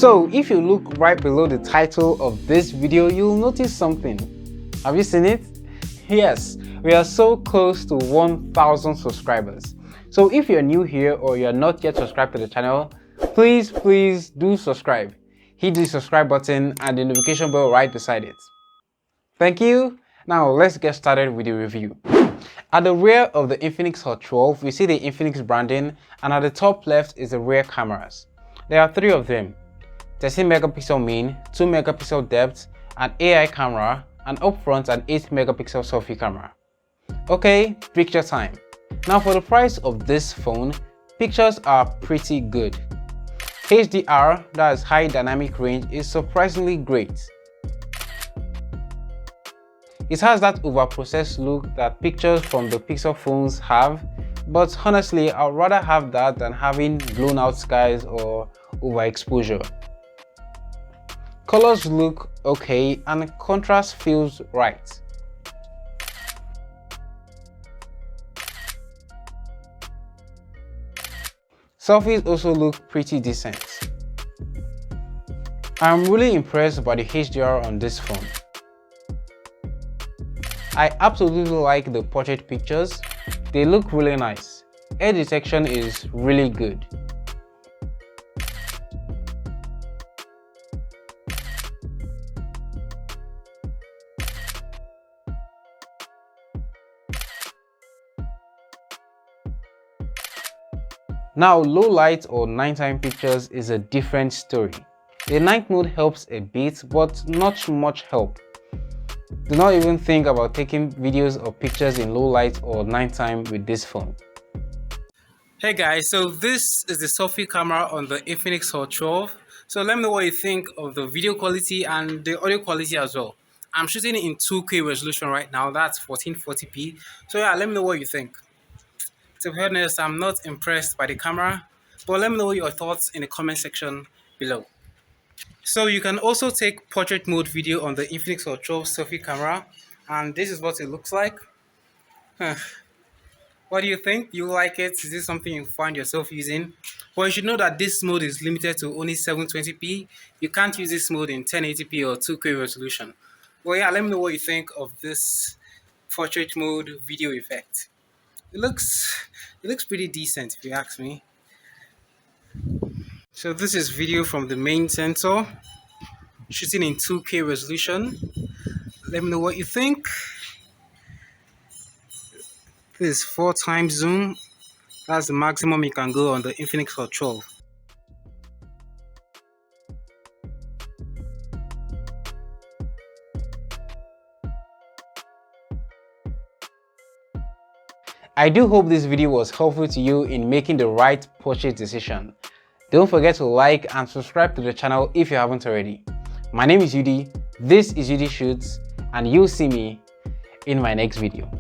So if you look right below the title of this video, you'll notice something. Have you seen it? Yes, we are so close to 1,000 subscribers. So if you're new here or you're not yet subscribed to the channel, please do subscribe. Hit the subscribe button and the notification bell right beside it. Thank you. Now let's get started with the review. At the rear of the Infinix Hot 12, we see the Infinix branding, and at the top left is the rear cameras. There are 3 of them: 13 megapixel main, 2 megapixel depth, an AI camera, and up front an 8 megapixel selfie camera. Okay, picture time. Now for the price of this phone, pictures are pretty good. HDR, that is high dynamic range, is surprisingly great. It has that overprocessed look that pictures from the Pixel phones have, but honestly I'd rather have that than having blown out skies or overexposure. Colors look okay and contrast feels right. Selfies also look pretty decent. I'm really impressed by the HDR on this phone. I absolutely like the portrait pictures. They look really nice. Air detection is really good. Now, low light or nighttime pictures is a different story. The night mode helps a bit, but not much help. Do not even think about taking videos or pictures in low light or nighttime with this phone. Hey guys, so this is the selfie camera on the Infinix Hot 12. So let me know what you think of the video quality and the audio quality as well. I'm shooting it in 2K resolution right now, that's 1440p. So yeah, let me know what you think. To be honest, I'm not impressed by the camera, but let me know your thoughts in the comment section below. So you can also take portrait mode video on the Infinix Hot 12 selfie camera, and this is what it looks like. What do you think? You like it? Is this something you find yourself using? Well, you should know that this mode is limited to only 720p. You can't use this mode in 1080p or 2K resolution. Well, yeah, let me know what you think of this portrait mode video effect. It looks pretty decent if you ask me. So this is video from the main sensor, shooting in 2K resolution. Let me know what you think. This is 4 times zoom. That's the maximum you can go on the Infinix Hot 12. I do hope this video was helpful to you in making the right purchase decision. Don't forget to like and subscribe to the channel if you haven't already. My name is Yudi, this is Yudi Shoots, and you'll see me in my next video.